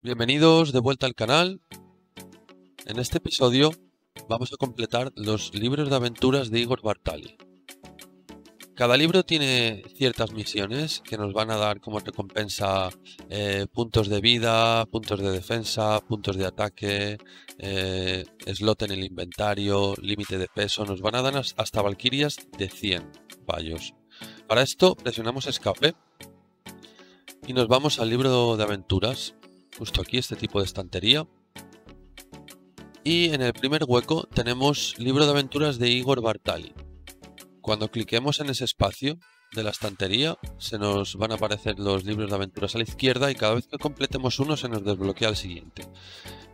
Bienvenidos de vuelta al canal. En este episodio vamos a completar los libros de aventuras de Igor Bartali. Cada libro tiene ciertas misiones que nos van a dar como recompensa puntos de vida, puntos de defensa, puntos de ataque, slot en el inventario, límite de peso. Nos van a dar hasta valquirias de 100 vallos. Para esto presionamos escape y nos vamos al libro de aventuras. Justo aquí, este tipo de estantería. Y en el primer hueco tenemos libro de aventuras de Igor Bartali. Cuando cliquemos en ese espacio de la estantería, se nos van a aparecer los libros de aventuras a la izquierda y cada vez que completemos uno se nos desbloquea el siguiente.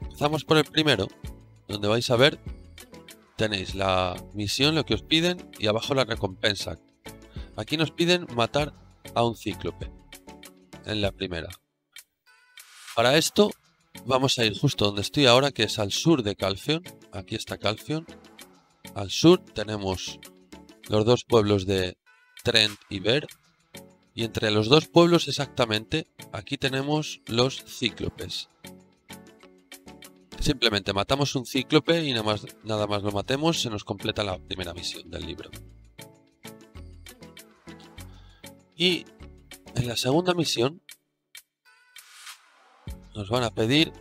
Empezamos por el primero, donde vais a ver, tenéis la misión, lo que os piden, y abajo la recompensa. Aquí nos piden matar a un cíclope, en la primera. Para esto vamos a ir justo donde estoy ahora, que es al sur de Calpheon. Aquí está Calpheon. Al sur tenemos los dos pueblos de Trent y Ver. Y entre los dos pueblos exactamente, aquí tenemos los cíclopes. Simplemente matamos un cíclope y nada más lo matemos, se nos completa la primera misión del libro. Y en la segunda misión nos van a pedir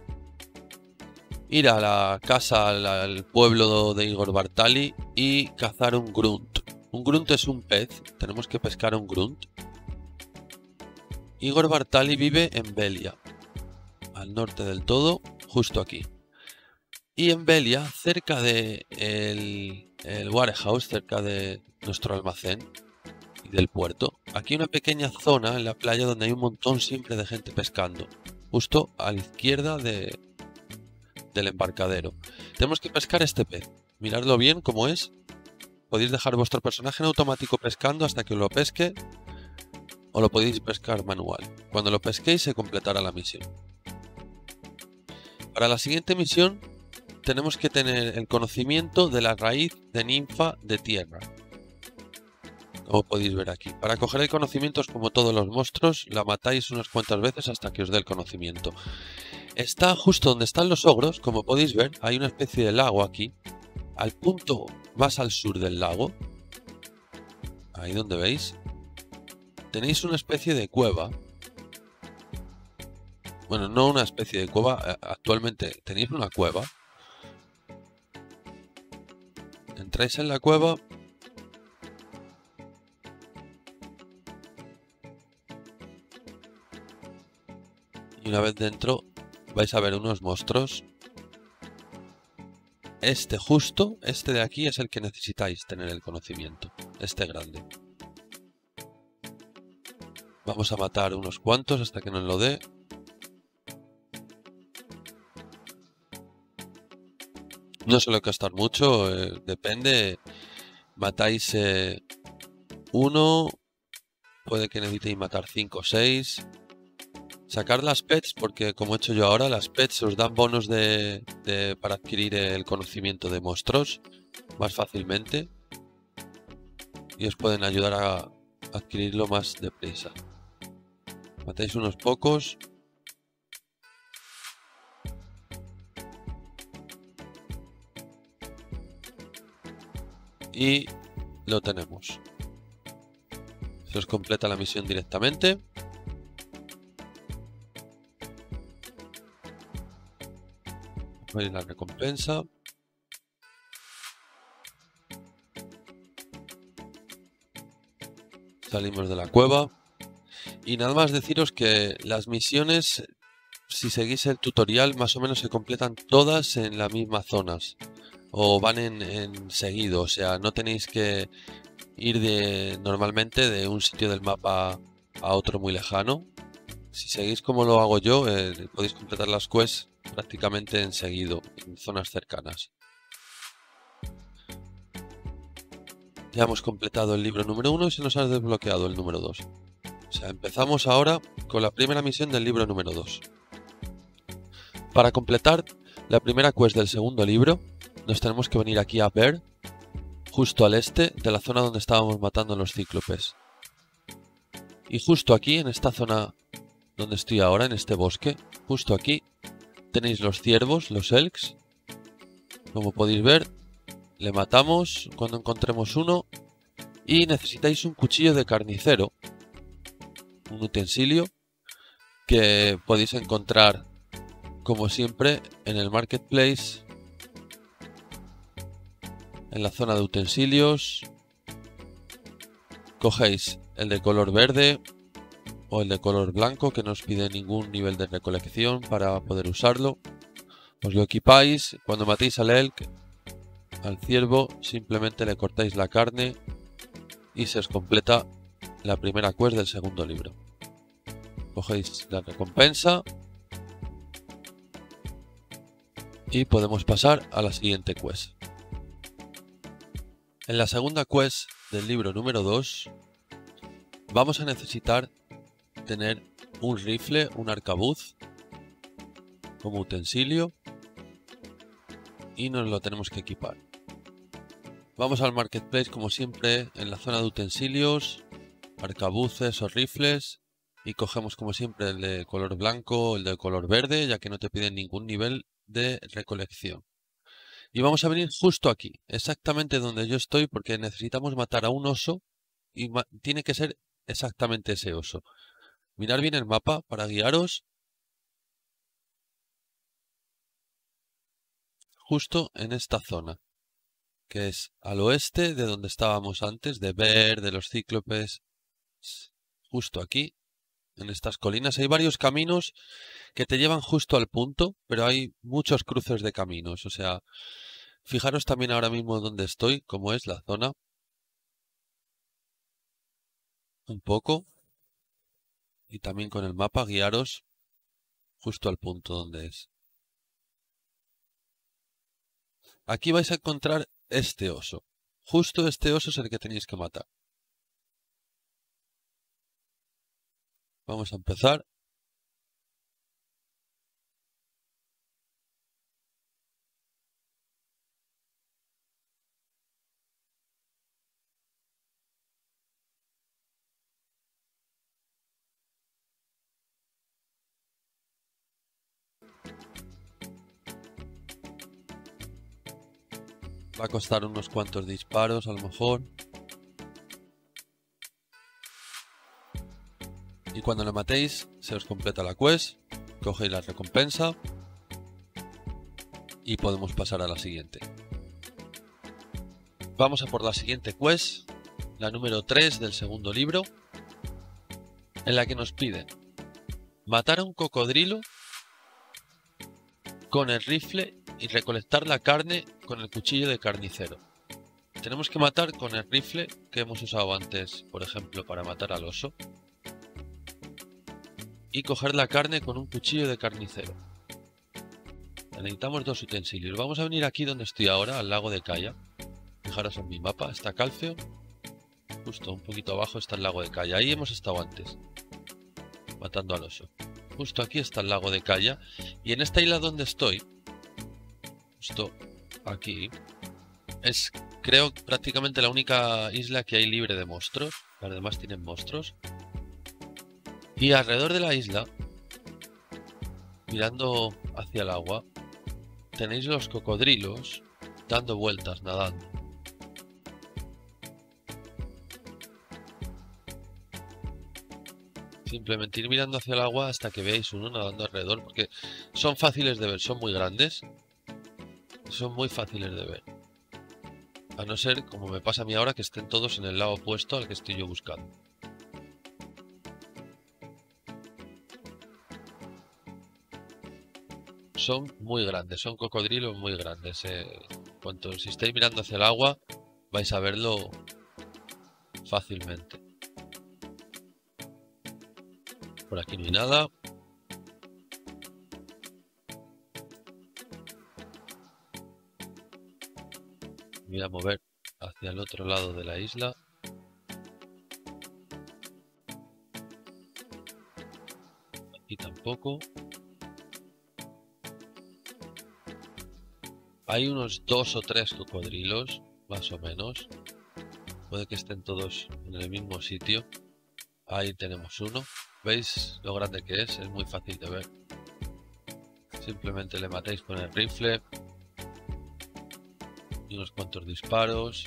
ir a la casa, al pueblo de Igor Bartali y cazar un grunt. Un grunt es un pez, tenemos que pescar un grunt. Igor Bartali vive en Velia, al norte del todo, justo aquí. Y en Velia, cerca de el warehouse, cerca de nuestro almacén y del puerto, aquí hay una pequeña zona en la playa donde hay un montón siempre de gente pescando, justo a la izquierda del embarcadero. Tenemos que pescar este pez. Miradlo bien cómo es. Podéis dejar vuestro personaje en automático pescando hasta que lo pesque, o lo podéis pescar manual. Cuando lo pesquéis se completará la misión. Para la siguiente misión tenemos que tener el conocimiento de la raíz de ninfa de tierra, como podéis ver aquí. Para coger el conocimiento es como todos los monstruos, la matáis unas cuantas veces hasta que os dé el conocimiento. Está justo donde están los ogros, como podéis ver, hay una especie de lago aquí. Al punto más al sur del lago, ahí donde veis, tenéis una especie de cueva. Bueno, no una especie de cueva, actualmente tenéis una cueva. Entráis en la cueva y una vez dentro vais a ver unos monstruos. Este de aquí es el que necesitáis tener el conocimiento, este grande. Vamos a matar unos cuantos hasta que nos lo dé. No suele costar mucho, depende. Matáis uno, puede que necesitéis matar 5 o 6. Sacar las pets, porque como he hecho yo ahora, las pets os dan bonos para adquirir el conocimiento de monstruos más fácilmente. Y os pueden ayudar a adquirirlo más deprisa. Matáis unos pocos. Y lo tenemos. Se os completa la misión directamente. Veis la recompensa. Salimos de la cueva. Y nada más deciros que las misiones, si seguís el tutorial, más o menos se completan todas en las mismas zonas. O van en seguido, o sea, no tenéis que ir normalmente de un sitio del mapa a otro muy lejano. Si seguís como lo hago yo, podéis completar las quests prácticamente en seguido, en zonas cercanas. Ya hemos completado el libro número 1 y se nos ha desbloqueado el número 2. O sea, empezamos ahora con la primera misión del libro número 2. Para completar la primera quest del segundo libro, nos tenemos que venir aquí a Ver, justo al este de la zona donde estábamos matando a los cíclopes. Y justo aquí, en esta zona donde estoy ahora, en este bosque, justo aquí, tenéis los ciervos, los elks. Como podéis ver, le matamos cuando encontremos uno. Y necesitáis un cuchillo de carnicero, un utensilio que podéis encontrar, como siempre, en el marketplace, en la zona de utensilios. Cogéis el de color verde o el de color blanco, que no os pide ningún nivel de recolección para poder usarlo. Os lo equipáis. Cuando matéis al elk, al ciervo, simplemente le cortáis la carne y se os completa la primera quest del segundo libro. Cogéis la recompensa y podemos pasar a la siguiente quest. En la segunda quest del libro número 2 vamos a necesitar tener un rifle, un arcabuz como utensilio, y nos lo tenemos que equipar. Vamos al marketplace como siempre, en la zona de utensilios, arcabuces o rifles, y cogemos como siempre el de color blanco o el de color verde, ya que no te piden ningún nivel de recolección. Y vamos a venir justo aquí, exactamente donde yo estoy, porque necesitamos matar a un oso y tiene que ser exactamente ese oso. Mirad bien el mapa para guiaros. Justo en esta zona, que es al oeste de donde estábamos antes, de Ver, de los cíclopes. Justo aquí, en estas colinas, hay varios caminos que te llevan justo al punto, pero hay muchos cruces de caminos. O sea, fijaros también ahora mismo donde estoy, cómo es la zona. Un poco. Y también con el mapa guiaros justo al punto donde es. Aquí vais a encontrar este oso. Justo este oso es el que tenéis que matar. Vamos a empezar. Va a costar unos cuantos disparos a lo mejor. Y cuando lo matéis, se os completa la quest, cogéis la recompensa y podemos pasar a la siguiente. Vamos a por la siguiente quest, la número 3 del segundo libro, en la que nos piden matar a un cocodrilo con el rifle y recolectar la carne con el cuchillo de carnicero. Tenemos que matar con el rifle que hemos usado antes, por ejemplo, para matar al oso. Y coger la carne con un cuchillo de carnicero. Necesitamos dos utensilios. Vamos a venir aquí donde estoy ahora, al lago de Calla. Fijaros en mi mapa, está Calcio. Justo un poquito abajo está el lago de Calla. Ahí hemos estado antes, matando al oso. Justo aquí está el lago de Calla. Y en esta isla donde estoy, justo aquí, es, creo, prácticamente la única isla que hay libre de monstruos. Las demás tienen monstruos. Y alrededor de la isla, mirando hacia el agua, tenéis los cocodrilos dando vueltas, nadando. Simplemente ir mirando hacia el agua hasta que veáis uno nadando alrededor, porque son fáciles de ver, son muy grandes, son muy fáciles de ver. A no ser, como me pasa a mí ahora, que estén todos en el lado opuesto al que estoy yo buscando. Son muy grandes, son cocodrilos muy grandes. Si estáis mirando hacia el agua, vais a verlo fácilmente. Por aquí no hay nada. Me voy a mover hacia el otro lado de la isla. Aquí tampoco. Hay unos 2 o 3 cocodrilos, más o menos. Puede que estén todos en el mismo sitio. Ahí tenemos uno. ¿Veis lo grande que es? Es muy fácil de ver. Simplemente le matáis con el rifle y unos cuantos disparos.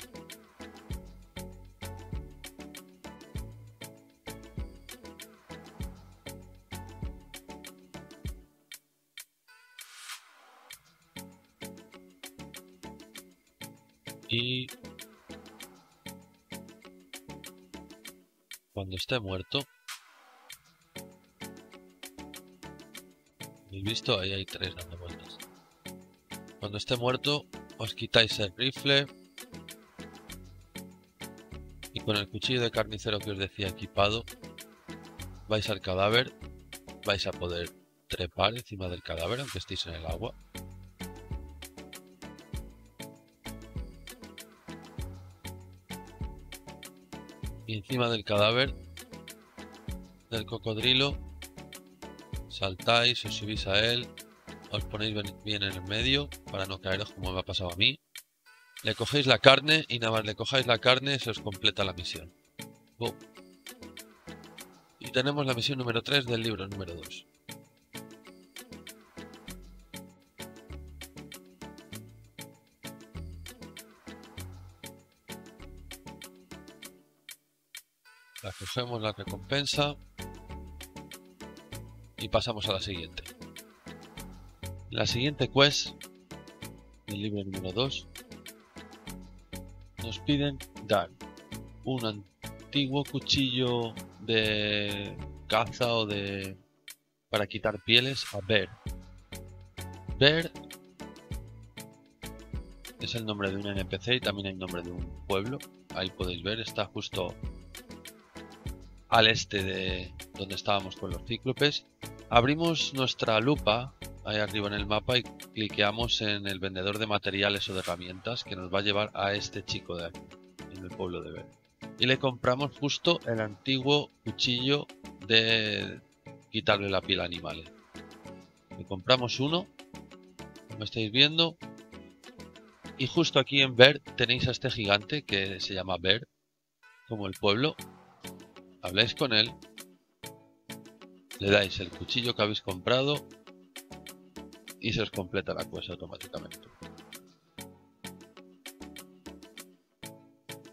Y cuando esté muerto, ¿habéis visto? Ahí hay 3 dando vueltas. Cuando esté muerto, os quitáis el rifle y con el cuchillo de carnicero que os decía equipado, vais al cadáver, vais a poder trepar encima del cadáver aunque estéis en el agua. Y encima del cadáver del cocodrilo saltáis, os subís a él, os ponéis bien en el medio para no caeros como me ha pasado a mí. Le cogéis la carne y nada más le cojáis la carne se os completa la misión. ¡Bum! Y tenemos la misión número 3 del libro número 2. La cogemos la recompensa y pasamos a la siguiente. La siguiente quest del libro número 2 nos piden dar un antiguo cuchillo de caza o de para quitar pieles a Bear. Bear es el nombre de un NPC y también el nombre de un pueblo. Ahí podéis ver, está justo al este de donde estábamos con los cíclopes. Abrimos nuestra lupa ahí arriba en el mapa y cliqueamos en el vendedor de materiales o de herramientas que nos va a llevar a este chico de aquí, en el pueblo de Bear. Y le compramos justo el antiguo cuchillo de quitarle la piel a animales. Le compramos uno, como estáis viendo, y justo aquí en Bear tenéis a este gigante que se llama Bear, como el pueblo. Habláis con él, le dais el cuchillo que habéis comprado y se os completa la quest automáticamente.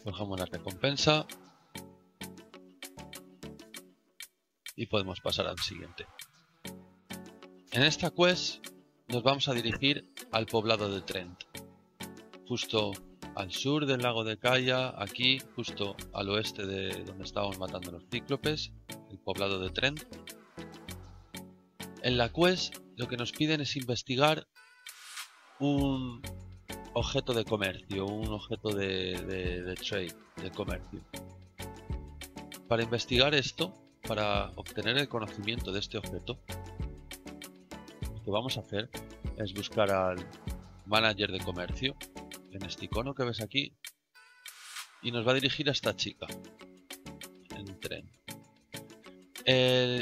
Forjamos la recompensa y podemos pasar al siguiente. En esta quest nos vamos a dirigir al poblado de Trent, justo al sur del lago de Calla, aquí justo al oeste de donde estábamos matando a los cíclopes, el poblado de Trent. En la quest lo que nos piden es investigar un objeto de comercio, un objeto de trade, de comercio. Para investigar esto, para obtener el conocimiento de este objeto, lo que vamos a hacer es buscar al manager de comercio en este icono que ves aquí y nos va a dirigir a esta chica en tren.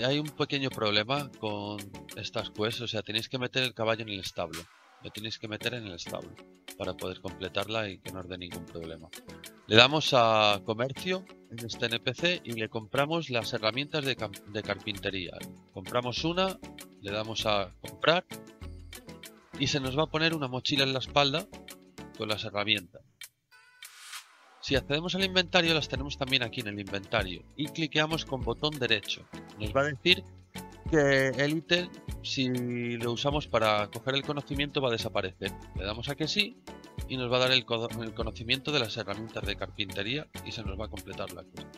Hay un pequeño problema con estas quests, o sea, tenéis que meter el caballo en el establo, lo tenéis que meter en el establo para poder completarla y que no os dé ningún problema. Le damos a comercio en este NPC y le compramos las herramientas de carpintería. Compramos una, le damos a comprar y se nos va a poner una mochila en la espalda con las herramientas. Si accedemos al inventario, las tenemos también aquí en el inventario y cliqueamos con botón derecho. Nos va a decir que el ítem, si lo usamos para coger el conocimiento, va a desaparecer. Le damos a que sí y nos va a dar el conocimiento de las herramientas de carpintería y se nos va a completar la quest.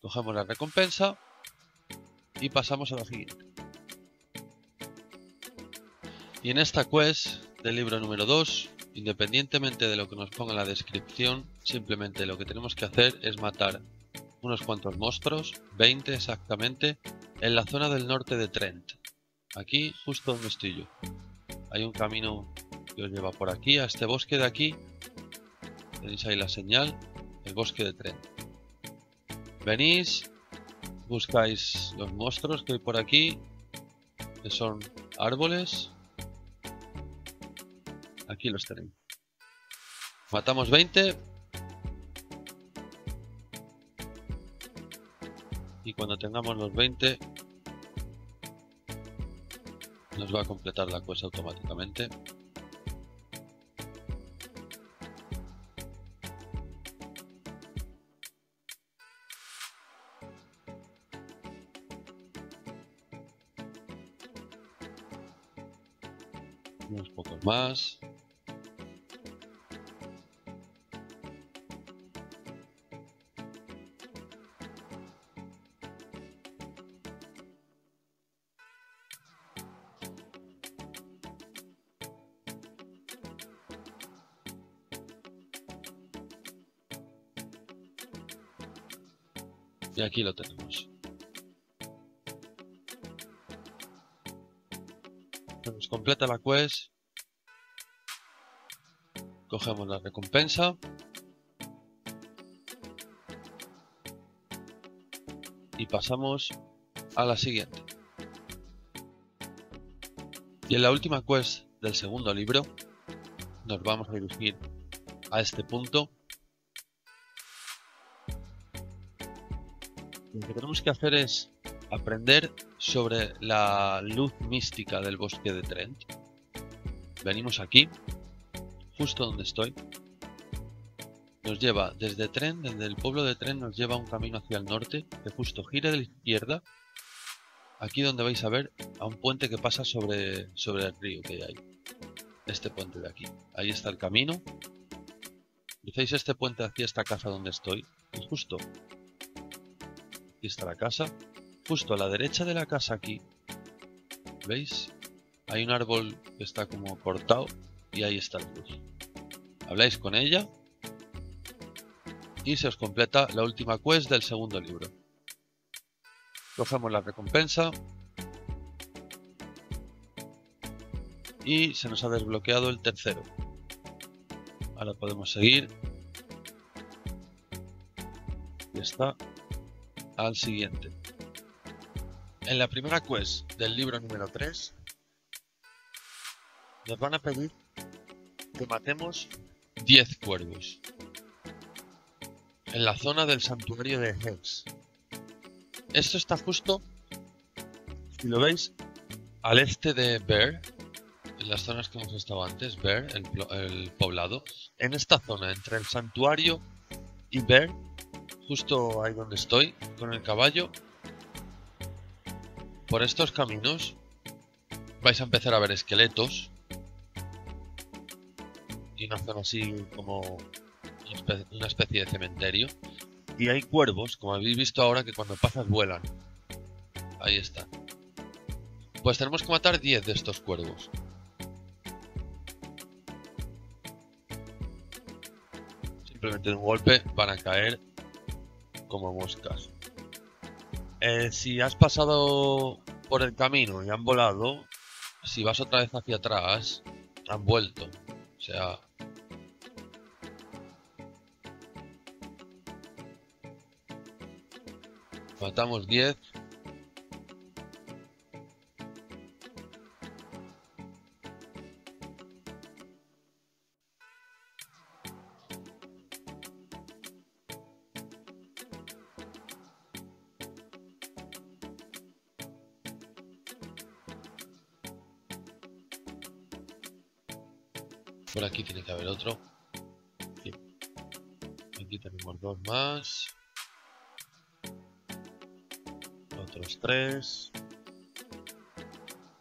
Cogemos la recompensa y pasamos a la siguiente. Y en esta quest del libro número 2, independientemente de lo que nos ponga en la descripción, simplemente lo que tenemos que hacer es matar unos cuantos monstruos, 20 exactamente, en la zona del norte de Trent. Aquí, justo donde estoy yo. Hay un camino que os lleva por aquí, a este bosque de aquí. Tenéis ahí la señal, el bosque de Trent. Venís, buscáis los monstruos que hay por aquí, que son árboles. Aquí los tenéis. Matamos 20. Y cuando tengamos los 20, nos va a completar la quest automáticamente. Unos pocos más. Y aquí lo tenemos. Se nos completa la quest. Cogemos la recompensa. Y pasamos a la siguiente. Y en la última quest del segundo libro nos vamos a dirigir a este punto. Lo que tenemos que hacer es aprender sobre la luz mística del bosque de Trent. Venimos aquí, justo donde estoy. Nos lleva desde Trent, desde el pueblo de Trent, nos lleva un camino hacia el norte, que justo gire de la izquierda. Aquí donde vais a ver a un puente que pasa sobre el río que hay ahí. Este puente de aquí. Ahí está el camino. Cruzáis este puente hacia esta casa donde estoy. Y justo aquí está la casa. Justo a la derecha de la casa aquí, ¿veis? Hay un árbol que está como cortado y ahí está la luz. Habláis con ella y se os completa la última quest del segundo libro. Cogemos la recompensa y se nos ha desbloqueado el tercero. Ahora podemos seguir y está al siguiente. En la primera quest del libro número 3 nos van a pedir que matemos 10 cuervos en la zona del santuario de Hex. Esto está justo, si lo veis, al este de Bear, en las zonas que hemos estado antes, Bear, el poblado. En esta zona, entre el santuario y Bear, justo ahí donde estoy, con el caballo, por estos caminos vais a empezar a ver esqueletos y una zona así como una especie de cementerio. Y hay cuervos, como habéis visto ahora, que cuando pasas vuelan. Ahí están. Pues tenemos que matar 10 de estos cuervos. Simplemente de un golpe van a caer como moscas. Si has pasado por el camino y han volado, si vas otra vez hacia atrás, han vuelto. O sea... matamos 10. Por aquí tiene que haber otro. Sí. Aquí tenemos 2 más. Otros 3.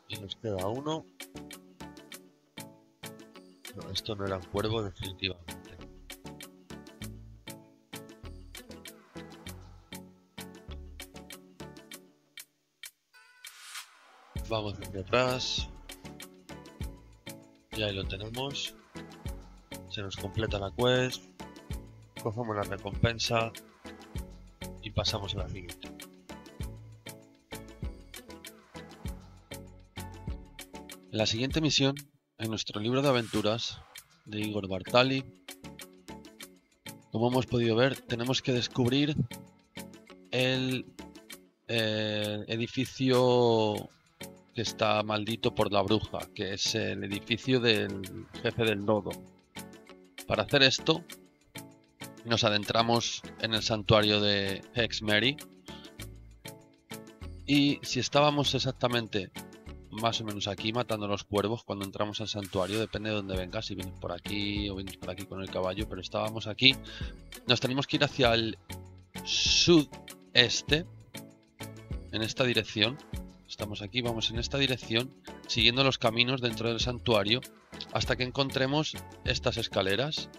Y nos queda uno. No, esto no era un cuervo definitivamente. Vamos hacia atrás. Y ahí lo tenemos. Se nos completa la quest. Cogemos la recompensa. Y pasamos a la siguiente. En la siguiente misión, en nuestro libro de aventuras de Igor Bartali, como hemos podido ver, tenemos que descubrir el edificio que está maldito por la bruja, que es el edificio del jefe del nodo. Para hacer esto, nos adentramos en el santuario de Hexmary. Y si estábamos exactamente más o menos aquí matando los cuervos cuando entramos al santuario. Depende de dónde vengas, si vienes por aquí o vienes por aquí con el caballo. Pero estábamos aquí. Nos tenemos que ir hacia el sudeste, en esta dirección. Estamos aquí, vamos en esta dirección, siguiendo los caminos dentro del santuario hasta que encontremos estas escaleras.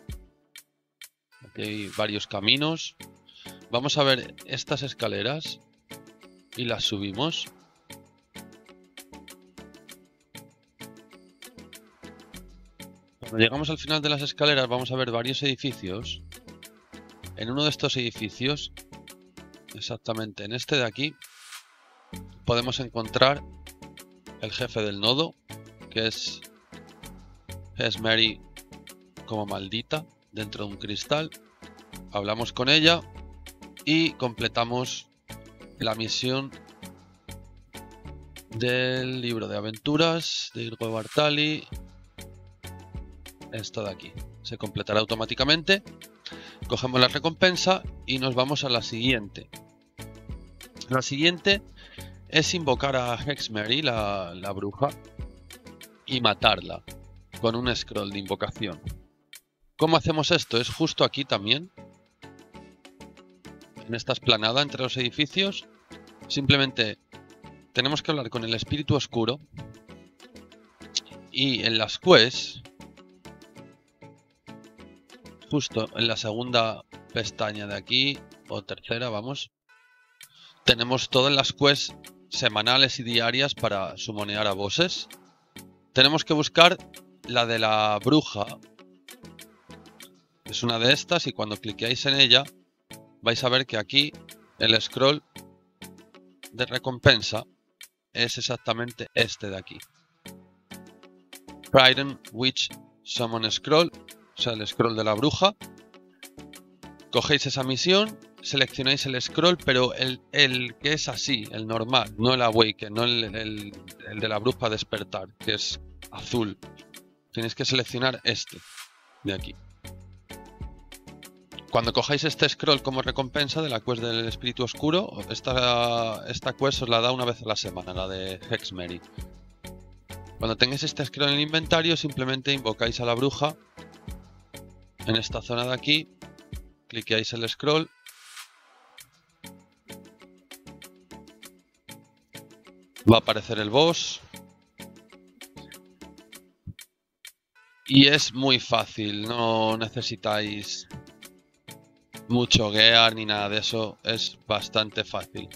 Aquí hay varios caminos. Vamos a ver estas escaleras y las subimos. Cuando llegamos al final de las escaleras vamos a ver varios edificios. En uno de estos edificios, exactamente en este de aquí, podemos encontrar el jefe del nodo, que es Hexmary como maldita, dentro de un cristal. Hablamos con ella y completamos la misión del libro de aventuras de Igor Bartali. Esto de aquí se completará automáticamente. Cogemos la recompensa y nos vamos a la siguiente. La siguiente es invocar a Hexmary, la bruja, y matarla con un scroll de invocación. ¿Cómo hacemos esto? Es justo aquí también, en esta esplanada entre los edificios. Simplemente tenemos que hablar con el espíritu oscuro y en las quests, justo en la segunda pestaña de aquí, o tercera, vamos, tenemos todas las quests semanales y diarias para sumonear a bosses. Tenemos que buscar la de la bruja. Es una de estas y cuando cliqueáis en ella vais a ver que aquí el scroll de recompensa es exactamente este de aquí. Trident Witch Summon Scroll, o sea, el scroll de la bruja. Cogéis esa misión, seleccionáis el scroll, pero el que es así, el normal, no el Awaken, no el de la bruja despertar, que es azul. Tenéis que seleccionar este de aquí. Cuando cojáis este scroll como recompensa de la quest del espíritu oscuro, esta quest os la da una vez a la semana, la de Hexmary. Cuando tengáis este scroll en el inventario, simplemente invocáis a la bruja en esta zona de aquí, cliqueáis el scroll, va a aparecer el boss y es muy fácil, no necesitáis mucho gear ni nada de eso, es bastante fácil.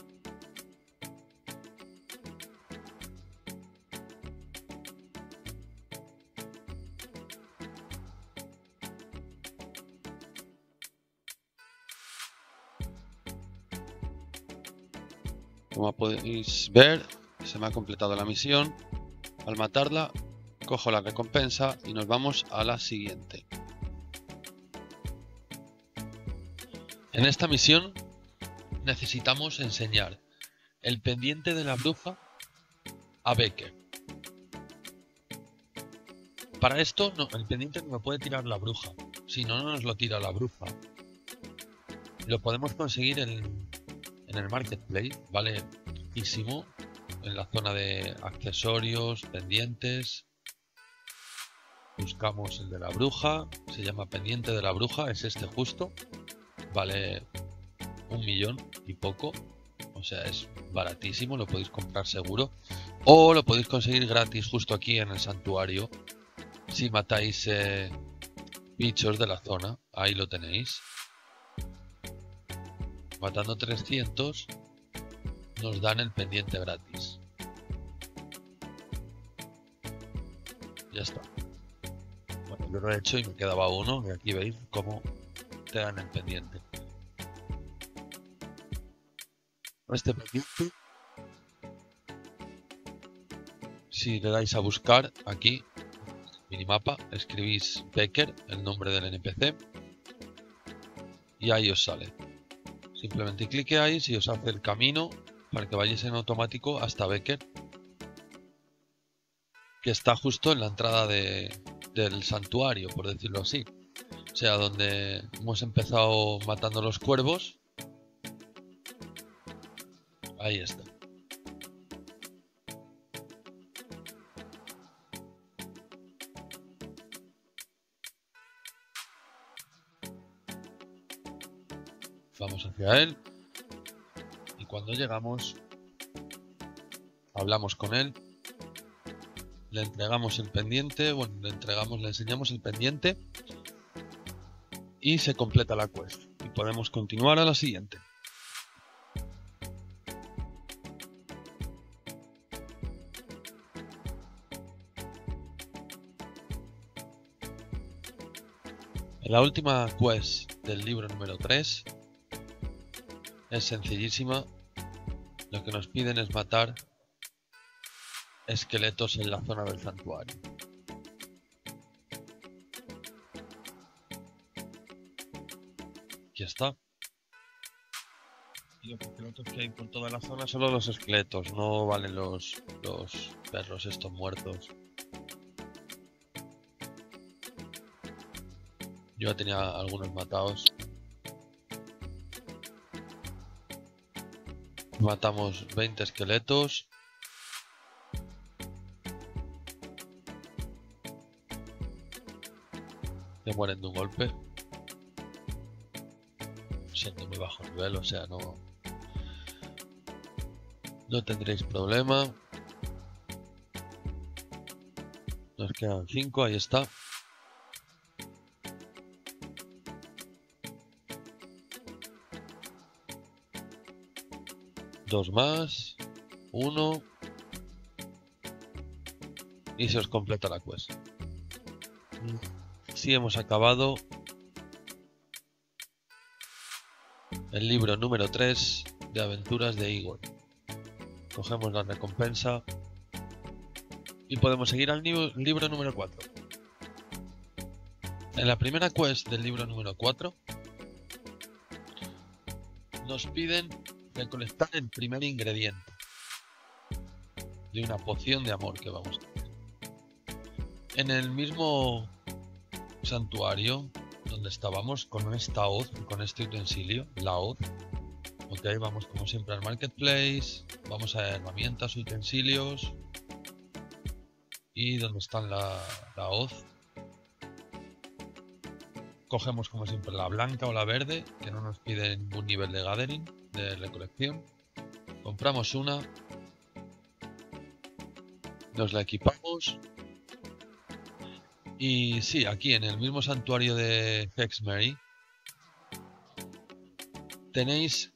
Como podéis ver, se me ha completado la misión. Al matarla, cojo la recompensa y nos vamos a la siguiente. En esta misión necesitamos enseñar el pendiente de la bruja a Becker. Para esto, no, el pendiente no lo puede tirar la bruja, si no, no nos lo tira la bruja. Lo podemos conseguir en el marketplace, vale poquísimo, en la zona de accesorios, pendientes. Buscamos el de la bruja, se llama pendiente de la bruja, es este justo, vale 1.000.000 y poco, o sea, es baratísimo, lo podéis comprar seguro, o lo podéis conseguir gratis justo aquí en el santuario, si matáis bichos de la zona, ahí lo tenéis. Matando 300 nos dan el pendiente gratis. Ya está. Bueno, yo lo he hecho y me quedaba uno, y aquí veis cómo te dan el pendiente. Este pendiente, si le dais a buscar aquí, minimapa, escribís Becker, el nombre del NPC, y ahí os sale. Simplemente cliqueáis y os hace el camino para que vayáis en automático hasta Becker, que está justo en la entrada del santuario, por decirlo así. O sea, donde hemos empezado matando los cuervos. Ahí está. Vamos hacia él y cuando llegamos hablamos con él, le entregamos el pendiente, bueno, le enseñamos el pendiente y se completa la quest y podemos continuar a la siguiente. La última quest del libro número 3 es sencillísima. Lo que nos piden es matar esqueletos en la zona del santuario. Aquí está. Y los esqueletos que hay por toda la zona, solo los esqueletos, no valen los perros estos muertos. Yo ya tenía algunos matados. Matamos 20 esqueletos. Que mueren de un golpe. Siendo muy bajo nivel, o sea, no tendréis problema. Nos quedan 5, ahí está. Dos más. 1. Y se os completa la quest. Sí, hemos acabado el libro número 3 de aventuras de Igor. Cogemos la recompensa y podemos seguir al libro número 4. En la primera quest del libro número 4 nos piden recolectar el primer ingrediente de una poción de amor que vamos a hacer. En el mismo santuario donde estábamos con esta hoz, con este utensilio, la hoz. Ok, vamos como siempre al marketplace, vamos a herramientas, utensilios y donde está la hoz. Cogemos como siempre la blanca o la verde, que no nos pide ningún nivel de gathering, de recolección. Compramos una, nos la equipamos. Y sí, aquí en el mismo santuario de Hexmary tenéis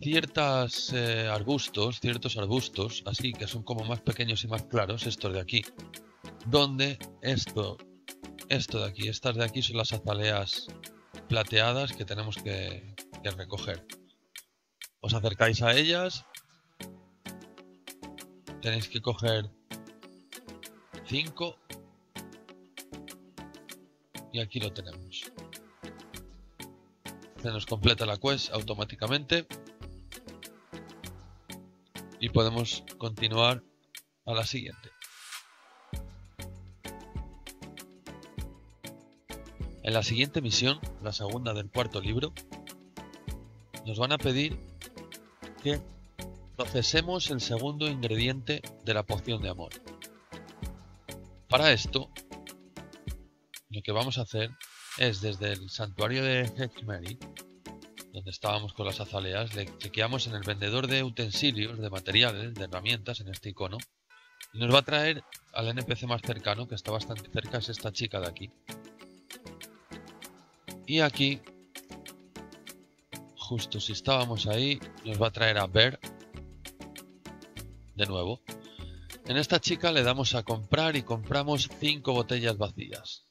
ciertos arbustos, así que son como más pequeños y más claros, estos de aquí, donde esto de aquí, estas de aquí son las azaleas plateadas que tenemos que recoger. Os acercáis a ellas, tenéis que coger 5 y aquí lo tenemos. Se nos completa la quest automáticamente y podemos continuar a la siguiente. En la siguiente misión, la segunda del cuarto libro, nos van a pedir que procesemos el segundo ingrediente de la poción de amor. Para esto, lo que vamos a hacer es desde el santuario de Hexmary, donde estábamos con las azaleas, le cliqueamos en el vendedor de utensilios, de materiales, de herramientas, en este icono, y nos va a traer al NPC más cercano, que está bastante cerca, es esta chica de aquí. Y aquí, justo si estábamos ahí, nos va a traer a Bear de nuevo. En esta chica le damos a comprar y compramos 5 botellas vacías.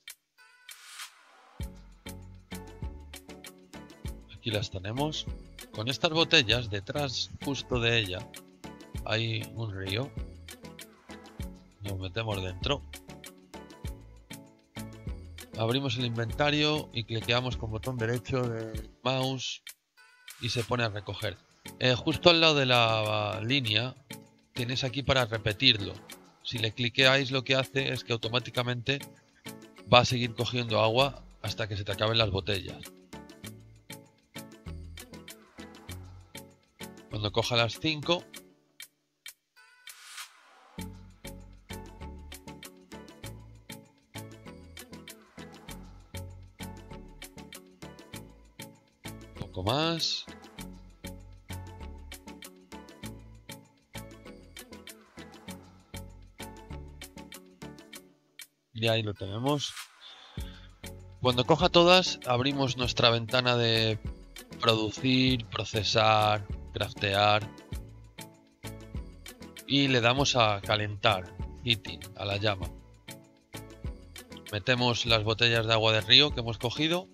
Aquí las tenemos. Con estas botellas, detrás justo de ella, hay un río. Nos metemos dentro. Abrimos el inventario y cliqueamos con botón derecho del mouse y se pone a recoger. Justo al lado de la línea tenéis aquí para repetirlo. Si le cliqueáis, lo que hace es que automáticamente va a seguir cogiendo agua hasta que se te acaben las botellas. Cuando coja las 5, poco poco más. Y ahí lo tenemos. Cuando coja todas, abrimos nuestra ventana de producir, procesar, craftear y le damos a calentar, heating, a la llama. Metemos las botellas de agua de río que hemos cogido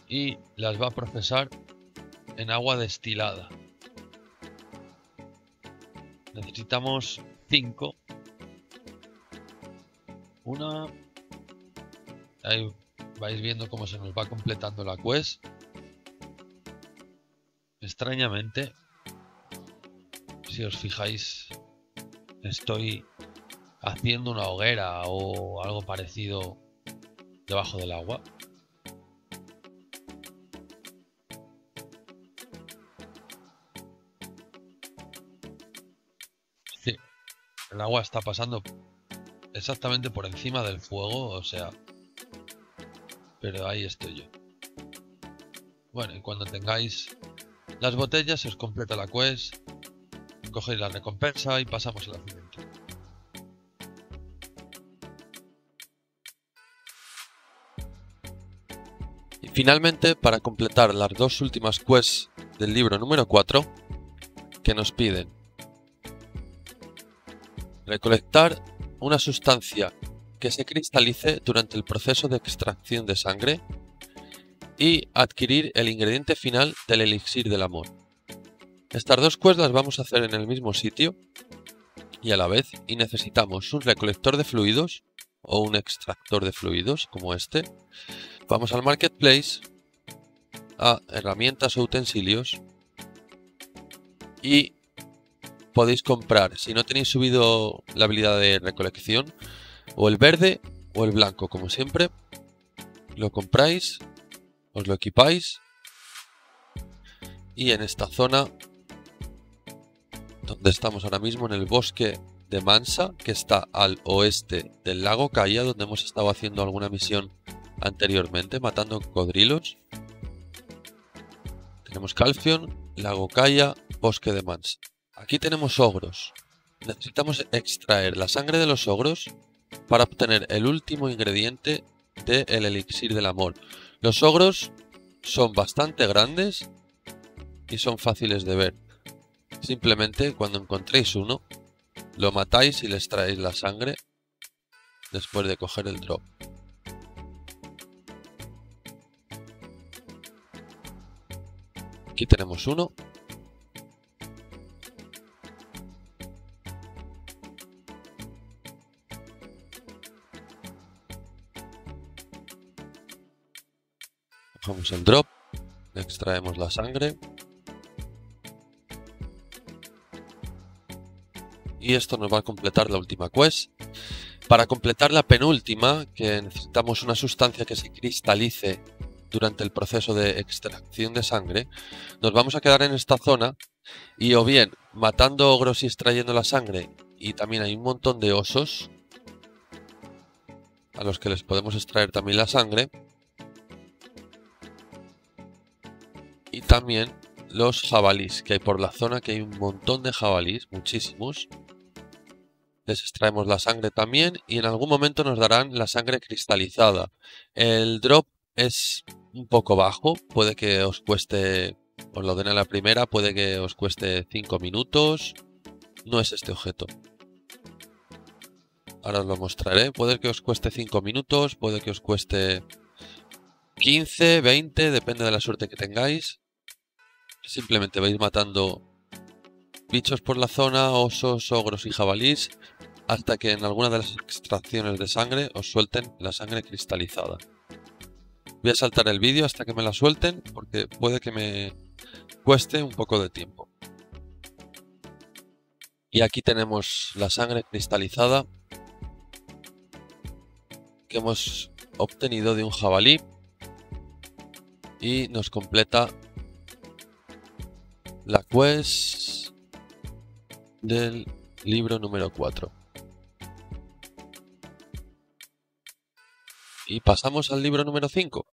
y las va a procesar en agua destilada. Necesitamos 5. Una. Ahí vais viendo cómo se nos va completando la quest. Extrañamente, si os fijáis, estoy haciendo una hoguera o algo parecido debajo del agua. Sí, el agua está pasando exactamente por encima del fuego, o sea, pero ahí estoy yo. Bueno, y cuando tengáis las botellas se os completa la quest, cogéis la recompensa y pasamos a la siguiente. Y finalmente, para completar las dos últimas quests del libro número 4, que nos piden recolectar una sustancia que se cristalice durante el proceso de extracción de sangre y adquirir el ingrediente final del elixir del amor. Estas dos quests las vamos a hacer en el mismo sitio y a la vez, y necesitamos un recolector de fluidos o un extractor de fluidos como este. Vamos al marketplace, a herramientas o utensilios y podéis comprar, si no tenéis subido la habilidad de recolección, o el verde o el blanco, como siempre. Lo compráis, os lo equipáis y en esta zona donde estamos ahora mismo, en el bosque de Mansa, que está al oeste del lago Kaya, donde hemos estado haciendo alguna misión anteriormente, matando cocodrilos. Tenemos Calfion, lago Kaya, bosque de Mansa. Aquí tenemos ogros. Necesitamos extraer la sangre de los ogros para obtener el último ingrediente del elixir del amor. Los ogros son bastante grandes y son fáciles de ver. Simplemente cuando encontréis uno, lo matáis y le extraéis la sangre después de coger el drop. Aquí tenemos uno. Cogemos el drop, le extraemos la sangre. Y esto nos va a completar la última quest. Para completar la penúltima, que necesitamos una sustancia que se cristalice durante el proceso de extracción de sangre, nos vamos a quedar en esta zona y o bien matando ogros y extrayendo la sangre, y también hay un montón de osos a los que les podemos extraer también la sangre, y también los jabalís que hay por la zona, que hay un montón de jabalís, muchísimos. Les extraemos la sangre también y en algún momento nos darán la sangre cristalizada. El drop es un poco bajo, puede que os cueste, os lo den a la primera, puede que os cueste 5 minutos. No es este objeto. Ahora os lo mostraré. Puede que os cueste 5 minutos, puede que os cueste 15, 20, depende de la suerte que tengáis. Simplemente vais matando bichos por la zona, osos, ogros y jabalís, hasta que en alguna de las extracciones de sangre os suelten la sangre cristalizada. Voy a saltar el vídeo hasta que me la suelten, porque puede que me cueste un poco de tiempo. Y aquí tenemos la sangre cristalizada que hemos obtenido de un jabalí y nos completa la quest del libro número 4. Y pasamos al libro número 5.